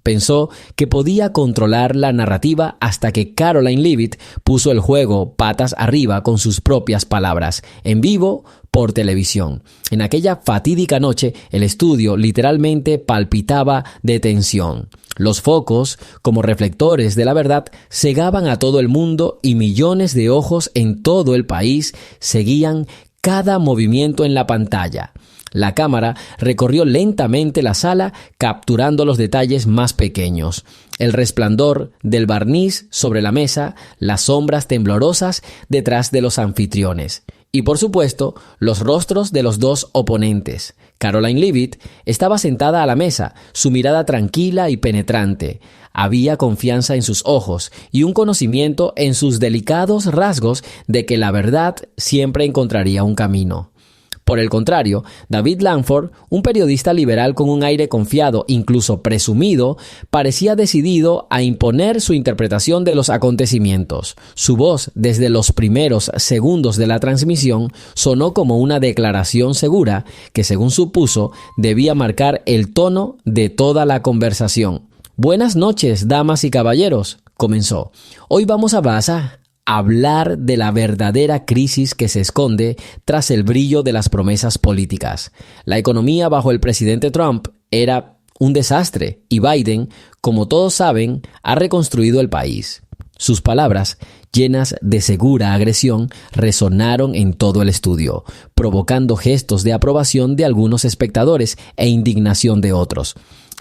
Pensó que podía controlar la narrativa hasta que Caroline Leavitt puso el juego patas arriba con sus propias palabras, en vivo por televisión. En aquella fatídica noche, el estudio literalmente palpitaba de tensión. Los focos, como reflectores de la verdad, cegaban a todo el mundo y millones de ojos en todo el país seguían cada movimiento en la pantalla. La cámara recorrió lentamente la sala, capturando los detalles más pequeños. El resplandor del barniz sobre la mesa, las sombras temblorosas detrás de los anfitriones. Y por supuesto, los rostros de los dos oponentes. Caroline Leavitt estaba sentada a la mesa, su mirada tranquila y penetrante. Había confianza en sus ojos y un conocimiento en sus delicados rasgos de que la verdad siempre encontraría un camino. Por el contrario, David Langford, un periodista liberal con un aire confiado, incluso presumido, parecía decidido a imponer su interpretación de los acontecimientos. Su voz, desde los primeros segundos de la transmisión, sonó como una declaración segura que, según supuso, debía marcar el tono de toda la conversación. «Buenas noches, damas y caballeros», comenzó. «Hoy vamos a hablar de la verdadera crisis que se esconde tras el brillo de las promesas políticas. La economía bajo el presidente Trump era un desastre y Biden, como todos saben, ha reconstruido el país». Sus palabras, llenas de segura agresión, resonaron en todo el estudio, provocando gestos de aprobación de algunos espectadores e indignación de otros.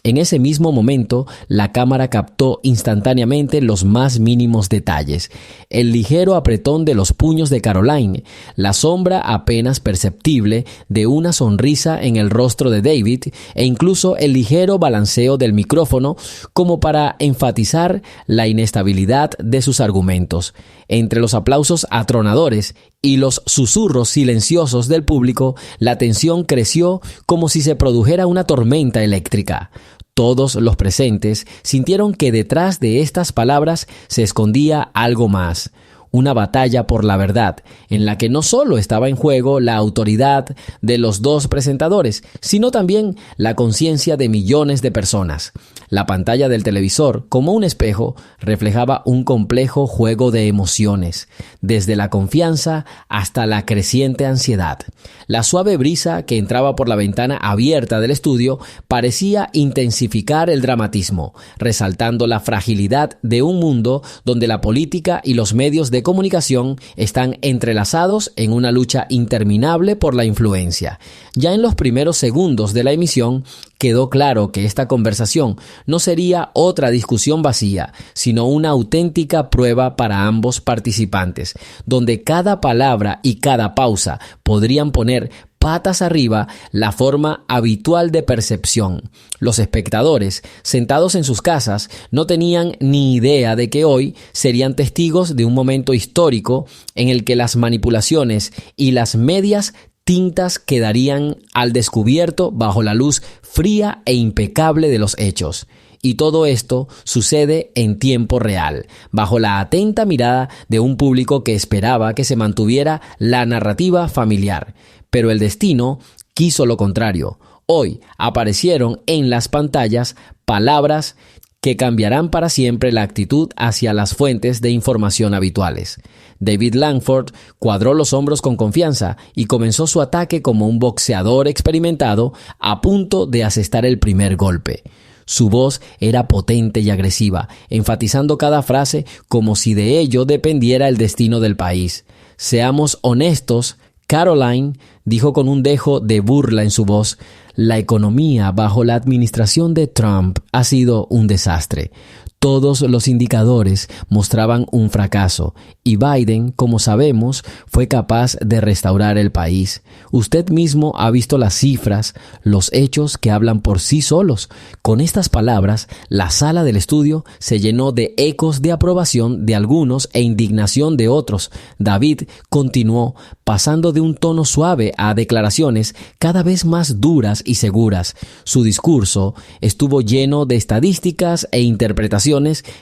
En ese mismo momento, la cámara captó instantáneamente los más mínimos detalles. El ligero apretón de los puños de Caroline, la sombra apenas perceptible de una sonrisa en el rostro de David e incluso el ligero balanceo del micrófono como para enfatizar la inestabilidad de sus argumentos. Entre los aplausos atronadores y los susurros silenciosos del público, la tensión creció como si se produjera una tormenta eléctrica. Todos los presentes sintieron que detrás de estas palabras se escondía algo más. Una batalla por la verdad, en la que no solo estaba en juego la autoridad de los dos presentadores, sino también la conciencia de millones de personas. La pantalla del televisor, como un espejo, reflejaba un complejo juego de emociones, desde la confianza hasta la creciente ansiedad. La suave brisa que entraba por la ventana abierta del estudio parecía intensificar el dramatismo, resaltando la fragilidad de un mundo donde la política y los medios de comunicación están entrelazados en una lucha interminable por la influencia. Ya en los primeros segundos de la emisión, quedó claro que esta conversación no sería otra discusión vacía, sino una auténtica prueba para ambos participantes, donde cada palabra y cada pausa podrían poner patas arriba la forma habitual de percepción. Los espectadores, sentados en sus casas, no tenían ni idea de que hoy serían testigos de un momento histórico en el que las manipulaciones y las medias tintas quedarían al descubierto bajo la luz fría e impecable de los hechos. Y todo esto sucede en tiempo real, bajo la atenta mirada de un público que esperaba que se mantuviera la narrativa familiar. Pero el destino quiso lo contrario. Hoy aparecieron en las pantallas palabras que cambiarán para siempre la actitud hacia las fuentes de información habituales. David Langford cuadró los hombros con confianza y comenzó su ataque como un boxeador experimentado a punto de asestar el primer golpe. Su voz era potente y agresiva, enfatizando cada frase como si de ello dependiera el destino del país. Seamos honestos, Caroline dijo con un dejo de burla en su voz: la economía bajo la administración de Trump ha sido un desastre. Todos los indicadores mostraban un fracaso y Biden, como sabemos, fue capaz de restaurar el país. Usted mismo ha visto las cifras, los hechos que hablan por sí solos. Con estas palabras, la sala del estudio se llenó de ecos de aprobación de algunos e indignación de otros. David continuó, pasando de un tono suave a declaraciones cada vez más duras y seguras. Su discurso estuvo lleno de estadísticas e interpretaciones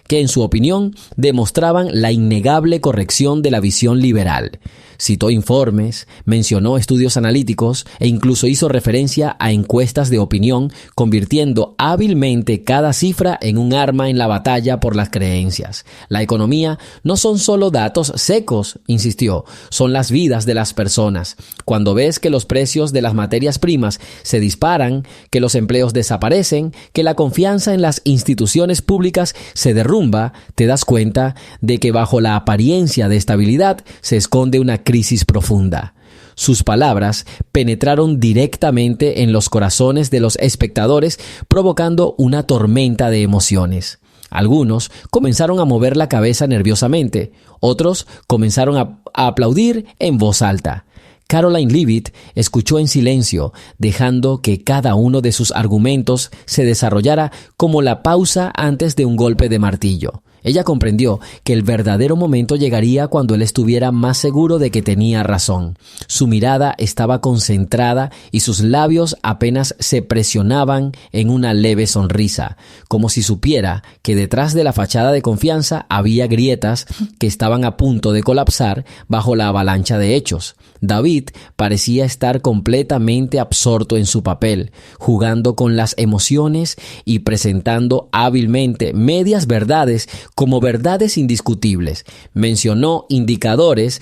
que, en su opinión, demostraban la innegable corrección de la visión liberal. Citó informes, mencionó estudios analíticos e incluso hizo referencia a encuestas de opinión, convirtiendo hábilmente cada cifra en un arma en la batalla por las creencias. La economía no son solo datos secos, insistió, son las vidas de las personas. Cuando ves que los precios de las materias primas se disparan, que los empleos desaparecen, que la confianza en las instituciones públicas se derrumba, te das cuenta de que bajo la apariencia de estabilidad se esconde una crisis profunda. Sus palabras penetraron directamente en los corazones de los espectadores, provocando una tormenta de emociones. Algunos comenzaron a mover la cabeza nerviosamente, otros comenzaron a aplaudir en voz alta. Caroline Leavitt escuchó en silencio, dejando que cada uno de sus argumentos se desarrollara como la pausa antes de un golpe de martillo. Ella comprendió que el verdadero momento llegaría cuando él estuviera más seguro de que tenía razón. Su mirada estaba concentrada y sus labios apenas se presionaban en una leve sonrisa, como si supiera que detrás de la fachada de confianza había grietas que estaban a punto de colapsar bajo la avalancha de hechos. David parecía estar completamente absorto en su papel, jugando con las emociones y presentando hábilmente medias verdades como verdades indiscutibles. Mencionó indicadores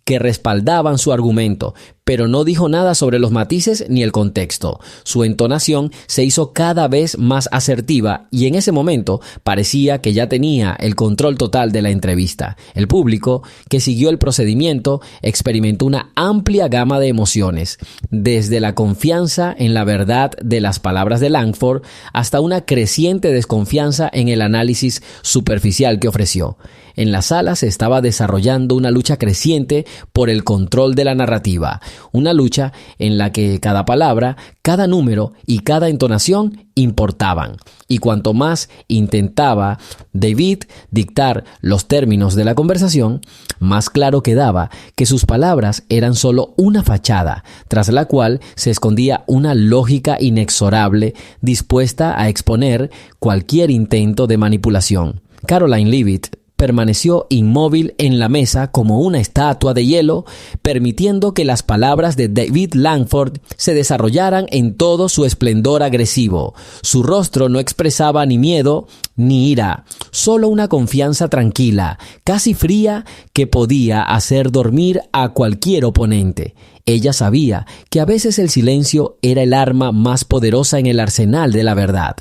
que respaldaban su argumento, pero no dijo nada sobre los matices ni el contexto. Su entonación se hizo cada vez más asertiva y en ese momento parecía que ya tenía el control total de la entrevista. El público, que siguió el procedimiento, experimentó una amplia gama de emociones, desde la confianza en la verdad de las palabras de Langford hasta una creciente desconfianza en el análisis superficial que ofreció. En la sala se estaba desarrollando una lucha creciente por el control de la narrativa, una lucha en la que cada palabra, cada número y cada entonación importaban. Y cuanto más intentaba David dictar los términos de la conversación, más claro quedaba que sus palabras eran solo una fachada, tras la cual se escondía una lógica inexorable dispuesta a exponer cualquier intento de manipulación. Caroline Leavitt permaneció inmóvil en la mesa como una estatua de hielo, permitiendo que las palabras de David Langford se desarrollaran en todo su esplendor agresivo. Su rostro no expresaba ni miedo ni ira, solo una confianza tranquila, casi fría, que podía hacer dormir a cualquier oponente. Ella sabía que a veces el silencio era el arma más poderosa en el arsenal de la verdad.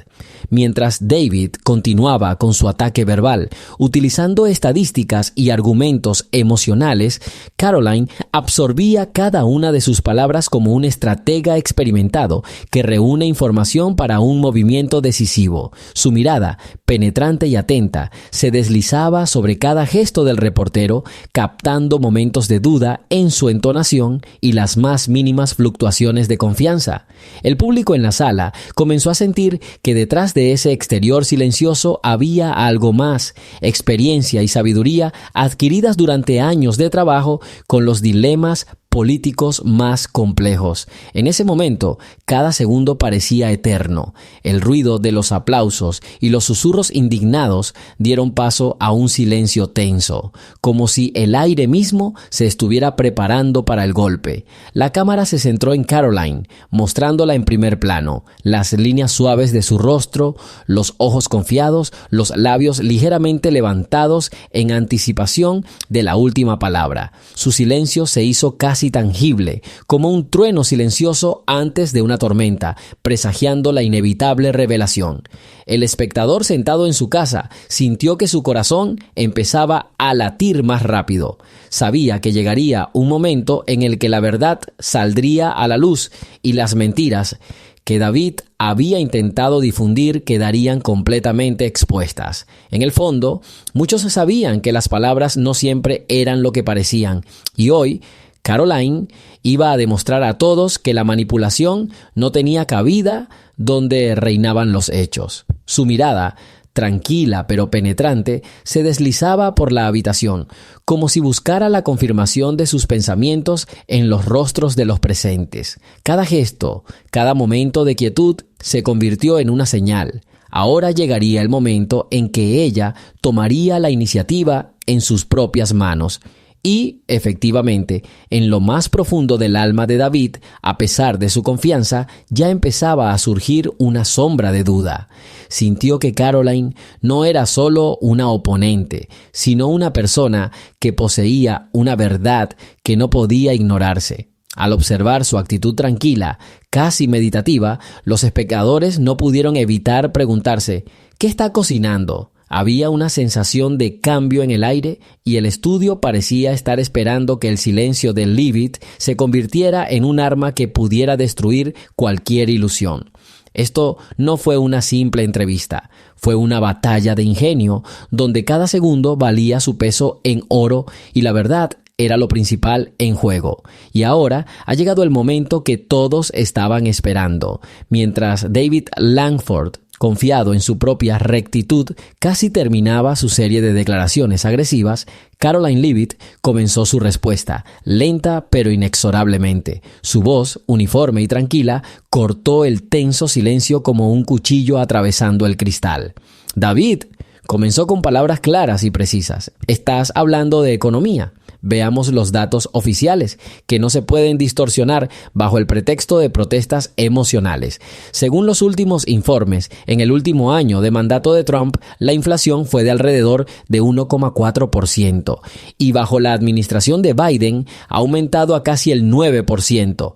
Mientras David continuaba con su ataque verbal, utilizando estadísticas y argumentos emocionales, Caroline absorbía cada una de sus palabras como un estratega experimentado que reúne información para un movimiento decisivo. Su mirada, penetrante y atenta, se deslizaba sobre cada gesto del reportero, captando momentos de duda en su entonación y las más mínimas fluctuaciones de confianza. El público en la sala comenzó a sentir que detrás de ese exterior silencioso había algo más, experiencia y sabiduría adquiridas durante años de trabajo con los dilemas políticos más complejos. En ese momento, cada segundo parecía eterno. El ruido de los aplausos y los susurros indignados dieron paso a un silencio tenso, como si el aire mismo se estuviera preparando para el golpe. La cámara se centró en Caroline, mostrándola en primer plano, las líneas suaves de su rostro, los ojos confiados, los labios ligeramente levantados en anticipación de la última palabra. Su silencio se hizo casi tangible, como un trueno silencioso antes de una tormenta, presagiando la inevitable revelación. El espectador sentado en su casa sintió que su corazón empezaba a latir más rápido. Sabía que llegaría un momento en el que la verdad saldría a la luz y las mentiras que David había intentado difundir quedarían completamente expuestas. En el fondo, muchos sabían que las palabras no siempre eran lo que parecían, y hoy Caroline iba a demostrar a todos que la manipulación no tenía cabida donde reinaban los hechos. Su mirada, tranquila pero penetrante, se deslizaba por la habitación, como si buscara la confirmación de sus pensamientos en los rostros de los presentes. Cada gesto, cada momento de quietud se convirtió en una señal. Ahora llegaría el momento en que ella tomaría la iniciativa en sus propias manos. Y, efectivamente, en lo más profundo del alma de David, a pesar de su confianza, ya empezaba a surgir una sombra de duda. Sintió que Caroline no era solo una oponente, sino una persona que poseía una verdad que no podía ignorarse. Al observar su actitud tranquila, casi meditativa, los espectadores no pudieron evitar preguntarse: ¿qué está cocinando? Había una sensación de cambio en el aire y el estudio parecía estar esperando que el silencio de Leavitt se convirtiera en un arma que pudiera destruir cualquier ilusión. Esto no fue una simple entrevista, fue una batalla de ingenio donde cada segundo valía su peso en oro y la verdad era lo principal en juego. Y ahora ha llegado el momento que todos estaban esperando. Mientras David Langford, confiado en su propia rectitud, casi terminaba su serie de declaraciones agresivas, Caroline Leavitt comenzó su respuesta, lenta pero inexorablemente. Su voz, uniforme y tranquila, cortó el tenso silencio como un cuchillo atravesando el cristal. David, comenzó con palabras claras y precisas. Estás hablando de economía. Veamos los datos oficiales, que no se pueden distorsionar bajo el pretexto de protestas emocionales. Según los últimos informes, en el último año de mandato de Trump, la inflación fue de alrededor de 1,4% y bajo la administración de Biden ha aumentado a casi el 9%.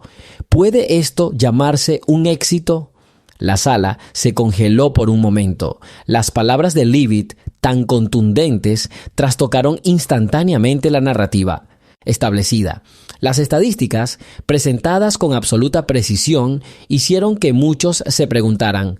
¿Puede esto llamarse un éxito? La sala se congeló por un momento. Las palabras de Leavitt, tan contundentes, trastocaron instantáneamente la narrativa establecida. Las estadísticas, presentadas con absoluta precisión, hicieron que muchos se preguntaran: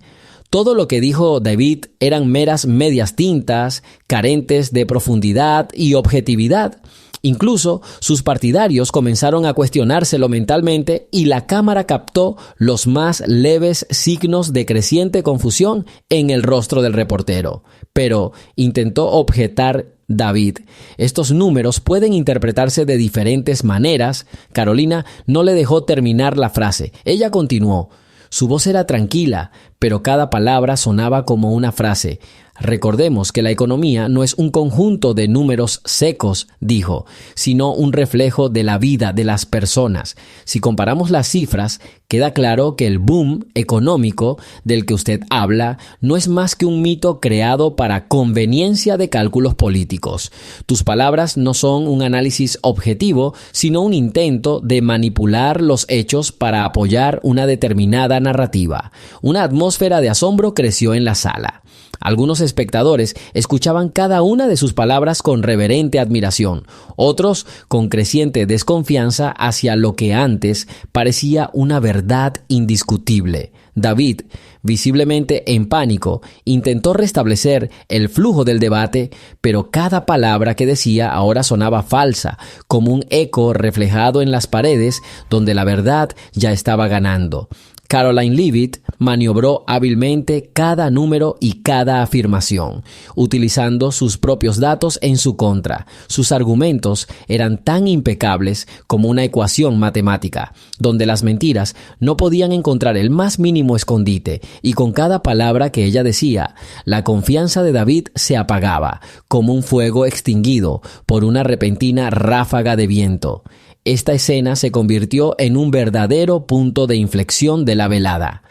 ¿todo lo que dijo David eran meras medias tintas, carentes de profundidad y objetividad? Incluso sus partidarios comenzaron a cuestionárselo mentalmente y la cámara captó los más leves signos de creciente confusión en el rostro del reportero. Pero intentó objetar David: estos números pueden interpretarse de diferentes maneras. Carolina no le dejó terminar la frase. Ella continuó. Su voz era tranquila, pero cada palabra sonaba como una frase. Recordemos que la economía no es un conjunto de números secos, dijo, sino un reflejo de la vida de las personas. Si comparamos las cifras, queda claro que el boom económico del que usted habla no es más que un mito creado para conveniencia de cálculos políticos. Tus palabras no son un análisis objetivo, sino un intento de manipular los hechos para apoyar una determinada narrativa. Una atmósfera de asombro creció en la sala. Algunos espectadores escuchaban cada una de sus palabras con reverente admiración, otros con creciente desconfianza hacia lo que antes parecía una verdad indiscutible. David, visiblemente en pánico, intentó restablecer el flujo del debate, pero cada palabra que decía ahora sonaba falsa, como un eco reflejado en las paredes donde la verdad ya estaba ganando. Caroline Leavitt maniobró hábilmente cada número y cada afirmación, utilizando sus propios datos en su contra. Sus argumentos eran tan impecables como una ecuación matemática, donde las mentiras no podían encontrar el más mínimo escondite, y con cada palabra que ella decía, la confianza de David se apagaba, como un fuego extinguido por una repentina ráfaga de viento. Esta escena se convirtió en un verdadero punto de inflexión de la velada.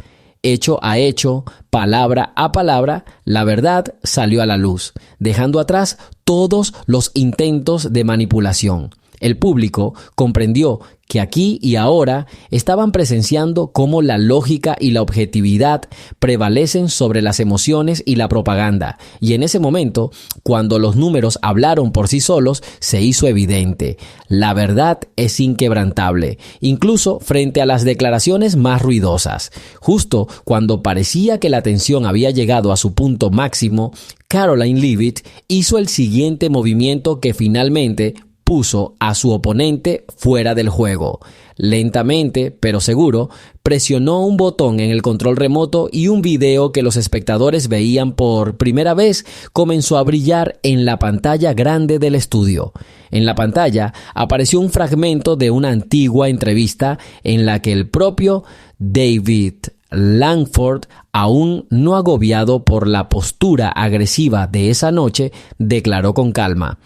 Hecho a hecho, palabra a palabra, la verdad salió a la luz, dejando atrás todos los intentos de manipulación. El público comprendió que aquí y ahora estaban presenciando cómo la lógica y la objetividad prevalecen sobre las emociones y la propaganda. Y en ese momento, cuando los números hablaron por sí solos, se hizo evidente. La verdad es inquebrantable, incluso frente a las declaraciones más ruidosas. Justo cuando parecía que la tensión había llegado a su punto máximo, Caroline Leavitt hizo el siguiente movimiento que finalmente puso a su oponente fuera del juego. Lentamente, pero seguro, presionó un botón en el control remoto y un video que los espectadores veían por primera vez comenzó a brillar en la pantalla grande del estudio. En la pantalla apareció un fragmento de una antigua entrevista en la que el propio David Langford, aún no agobiado por la postura agresiva de esa noche, declaró con calma: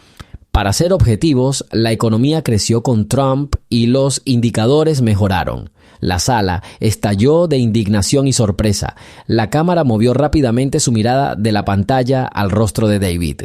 Para ser objetivos, la economía creció con Trump y los indicadores mejoraron. La sala estalló de indignación y sorpresa. La cámara movió rápidamente su mirada de la pantalla al rostro de David,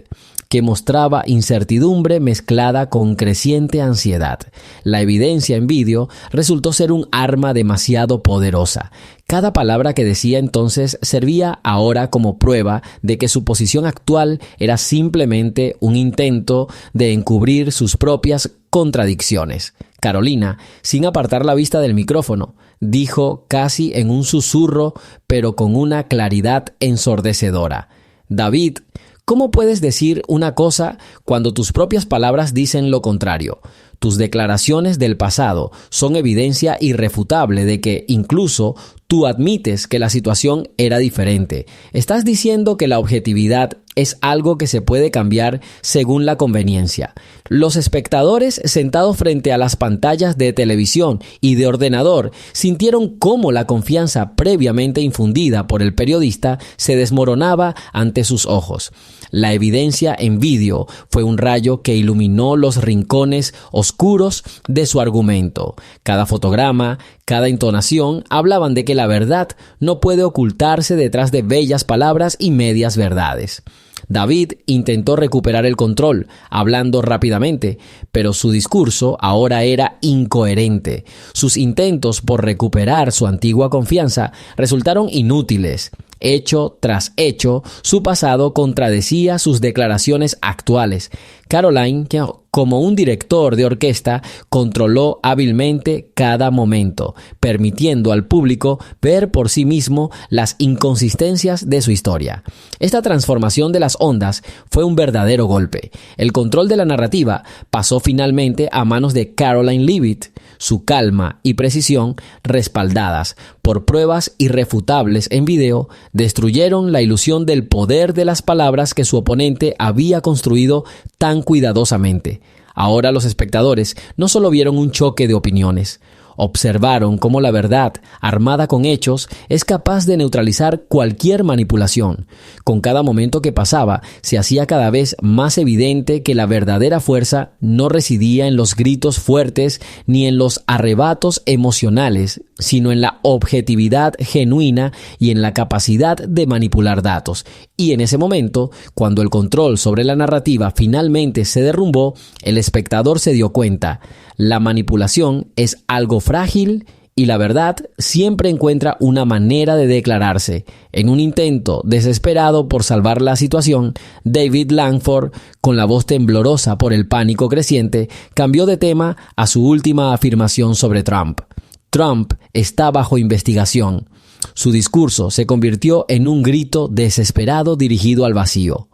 que mostraba incertidumbre mezclada con creciente ansiedad. La evidencia en vídeo resultó ser un arma demasiado poderosa. Cada palabra que decía entonces servía ahora como prueba de que su posición actual era simplemente un intento de encubrir sus propias contradicciones. Carolina, sin apartar la vista del micrófono, dijo casi en un susurro, pero con una claridad ensordecedora: David, ¿cómo puedes decir una cosa cuando tus propias palabras dicen lo contrario? Tus declaraciones del pasado son evidencia irrefutable de que incluso tú admites que la situación era diferente. Estás diciendo que la objetividad es algo que se puede cambiar según la conveniencia. Los espectadores sentados frente a las pantallas de televisión y de ordenador sintieron cómo la confianza previamente infundida por el periodista se desmoronaba ante sus ojos. La evidencia en vídeo fue un rayo que iluminó los rincones oscuros de su argumento. Cada fotograma, cada entonación hablaban de que la verdad no puede ocultarse detrás de bellas palabras y medias verdades. David intentó recuperar el control, hablando rápidamente, pero su discurso ahora era incoherente. Sus intentos por recuperar su antigua confianza resultaron inútiles. Hecho tras hecho, su pasado contradecía sus declaraciones actuales. Caroline, como un director de orquesta, controló hábilmente cada momento, permitiendo al público ver por sí mismo las inconsistencias de su historia. Esta transformación de las ondas fue un verdadero golpe. El control de la narrativa pasó finalmente a manos de Caroline Leavitt. Su calma y precisión, respaldadas por pruebas irrefutables en video, destruyeron la ilusión del poder de las palabras que su oponente había construido tan cuidadosamente. Ahora los espectadores no solo vieron un choque de opiniones, observaron cómo la verdad, armada con hechos, es capaz de neutralizar cualquier manipulación. Con cada momento que pasaba, se hacía cada vez más evidente que la verdadera fuerza no residía en los gritos fuertes ni en los arrebatos emocionales, sino en la objetividad genuina y en la capacidad de manipular datos. Y en ese momento, cuando el control sobre la narrativa finalmente se derrumbó, el espectador se dio cuenta: la manipulación es algo frágil y la verdad siempre encuentra una manera de declararse. En un intento desesperado por salvar la situación, David Langford, con la voz temblorosa por el pánico creciente, cambió de tema a su última afirmación sobre Trump. Trump está bajo investigación. Su discurso se convirtió en un grito desesperado dirigido al vacío.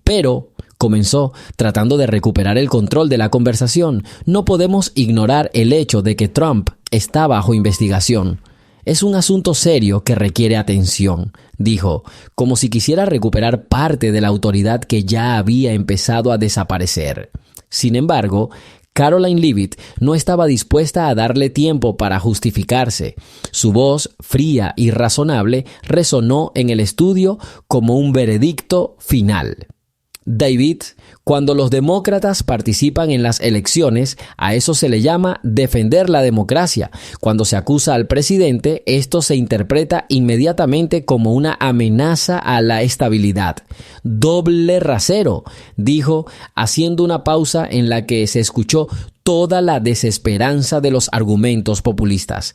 Pero, comenzó, tratando de recuperar el control de la conversación, no podemos ignorar el hecho de que Trump está bajo investigación. Es un asunto serio que requiere atención, dijo, como si quisiera recuperar parte de la autoridad que ya había empezado a desaparecer. Sin embargo, Caroline Leavitt no estaba dispuesta a darle tiempo para justificarse. Su voz, fría y razonable, resonó en el estudio como un veredicto final. David, cuando los demócratas participan en las elecciones, a eso se le llama defender la democracia. Cuando se acusa al presidente, esto se interpreta inmediatamente como una amenaza a la estabilidad. Doble rasero, dijo, haciendo una pausa en la que se escuchó toda la desesperanza de los argumentos populistas.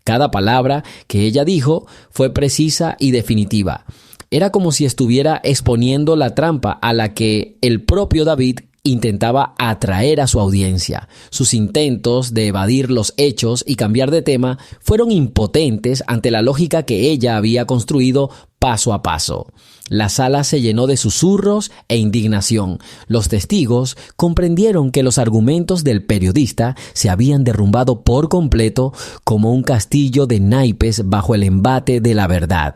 Cada palabra que ella dijo fue precisa y definitiva. Era como si estuviera exponiendo la trampa a la que el propio David intentaba atraer a su audiencia. Sus intentos de evadir los hechos y cambiar de tema fueron impotentes ante la lógica que ella había construido paso a paso. La sala se llenó de susurros e indignación. Los testigos comprendieron que los argumentos del periodista se habían derrumbado por completo como un castillo de naipes bajo el embate de la verdad.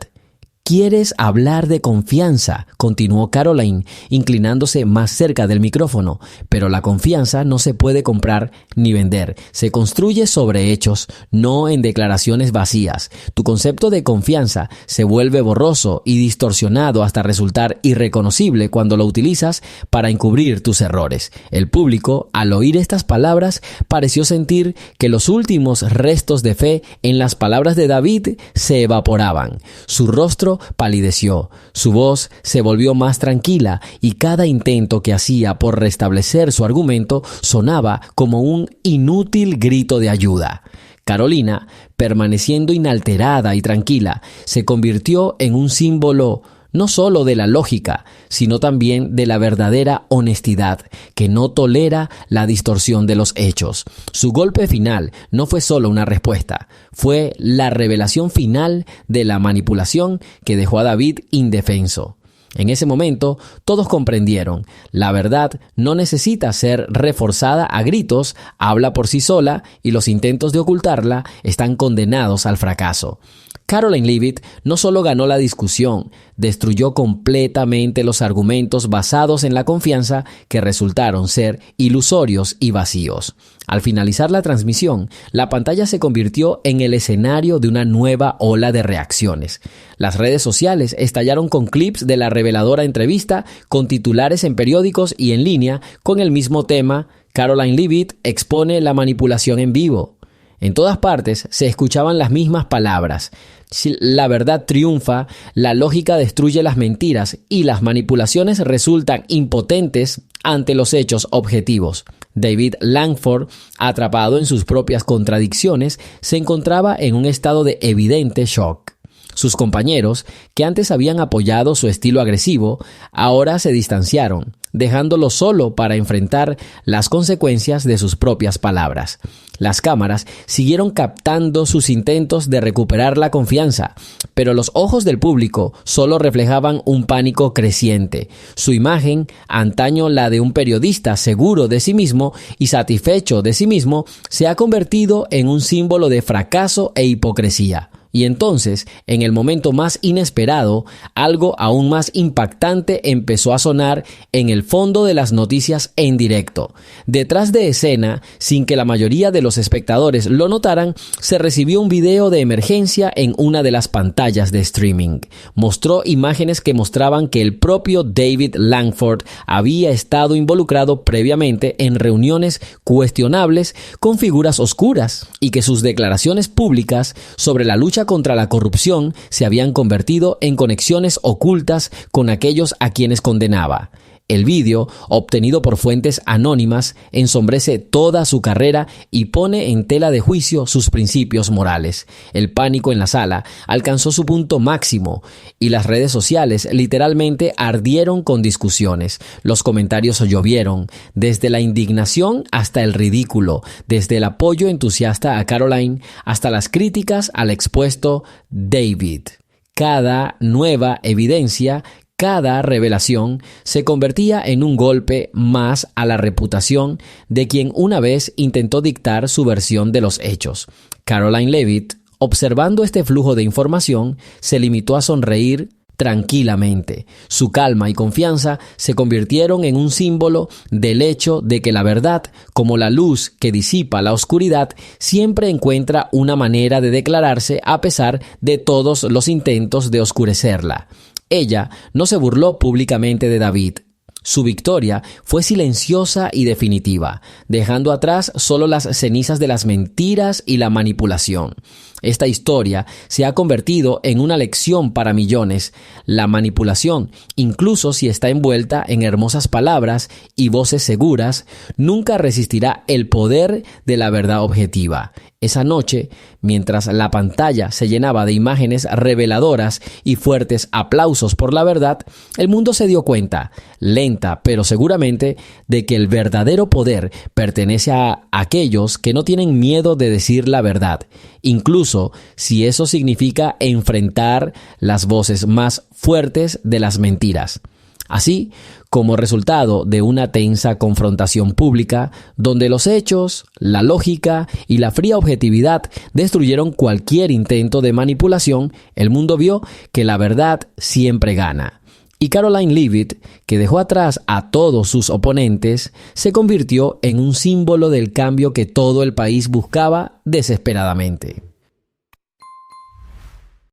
¿Quieres hablar de confianza?, continuó Caroline, inclinándose más cerca del micrófono. Pero la confianza no se puede comprar ni vender. Se construye sobre hechos, no en declaraciones vacías. Tu concepto de confianza se vuelve borroso y distorsionado hasta resultar irreconocible cuando lo utilizas para encubrir tus errores. El público, al oír estas palabras, pareció sentir que los últimos restos de fe en las palabras de David se evaporaban. Su rostro palideció, su voz se volvió más tranquila y cada intento que hacía por restablecer su argumento sonaba como un inútil grito de ayuda. Carolina, permaneciendo inalterada y tranquila, se convirtió en un símbolo no solo de la lógica, sino también de la verdadera honestidad, que no tolera la distorsión de los hechos. Su golpe final no fue solo una respuesta, fue la revelación final de la manipulación que dejó a David indefenso. En ese momento, todos comprendieron, la verdad no necesita ser reforzada a gritos, habla por sí sola y los intentos de ocultarla están condenados al fracaso. Caroline Leavitt no solo ganó la discusión, destruyó completamente los argumentos basados en la confianza que resultaron ser ilusorios y vacíos. Al finalizar la transmisión, la pantalla se convirtió en el escenario de una nueva ola de reacciones. Las redes sociales estallaron con clips de la reveladora entrevista, con titulares en periódicos y en línea con el mismo tema: Caroline Leavitt expone la manipulación en vivo. En todas partes se escuchaban las mismas palabras. Si la verdad triunfa, la lógica destruye las mentiras y las manipulaciones resultan impotentes ante los hechos objetivos. David Langford, atrapado en sus propias contradicciones, se encontraba en un estado de evidente shock. Sus compañeros, que antes habían apoyado su estilo agresivo, ahora se distanciaron, dejándolo solo para enfrentar las consecuencias de sus propias palabras. Las cámaras siguieron captando sus intentos de recuperar la confianza, pero los ojos del público solo reflejaban un pánico creciente. Su imagen, antaño la de un periodista seguro de sí mismo y satisfecho de sí mismo, se ha convertido en un símbolo de fracaso e hipocresía. Y entonces, en el momento más inesperado, algo aún más impactante empezó a sonar en el fondo de las noticias en directo. Detrás de escena, sin que la mayoría de los espectadores lo notaran, se recibió un video de emergencia en una de las pantallas de streaming. Mostró imágenes que mostraban que el propio David Langford había estado involucrado previamente en reuniones cuestionables con figuras oscuras y que sus declaraciones públicas sobre la lucha contra la corrupción se habían convertido en conexiones ocultas con aquellos a quienes condenaba. El vídeo, obtenido por fuentes anónimas, ensombrece toda su carrera y pone en tela de juicio sus principios morales. El pánico en la sala alcanzó su punto máximo y las redes sociales literalmente ardieron con discusiones. Los comentarios llovieron, desde la indignación hasta el ridículo, desde el apoyo entusiasta a Caroline hasta las críticas al expuesto David. Cada nueva evidencia, cada revelación se convertía en un golpe más a la reputación de quien una vez intentó dictar su versión de los hechos. Caroline Leavitt, observando este flujo de información, se limitó a sonreír tranquilamente. Su calma y confianza se convirtieron en un símbolo del hecho de que la verdad, como la luz que disipa la oscuridad, siempre encuentra una manera de declararse a pesar de todos los intentos de oscurecerla. Ella no se burló públicamente de David. Su victoria fue silenciosa y definitiva, dejando atrás solo las cenizas de las mentiras y la manipulación. Esta historia se ha convertido en una lección para millones. La manipulación, incluso si está envuelta en hermosas palabras y voces seguras, nunca resistirá el poder de la verdad objetiva. Esa noche, mientras la pantalla se llenaba de imágenes reveladoras y fuertes aplausos por la verdad, el mundo se dio cuenta, lenta pero seguramente, de que el verdadero poder pertenece a aquellos que no tienen miedo de decir la verdad, incluso si eso significa enfrentar las voces más fuertes de las mentiras. Así, como resultado de una tensa confrontación pública, donde los hechos, la lógica y la fría objetividad destruyeron cualquier intento de manipulación, el mundo vio que la verdad siempre gana. Y Caroline Leavitt, que dejó atrás a todos sus oponentes, se convirtió en un símbolo del cambio que todo el país buscaba desesperadamente.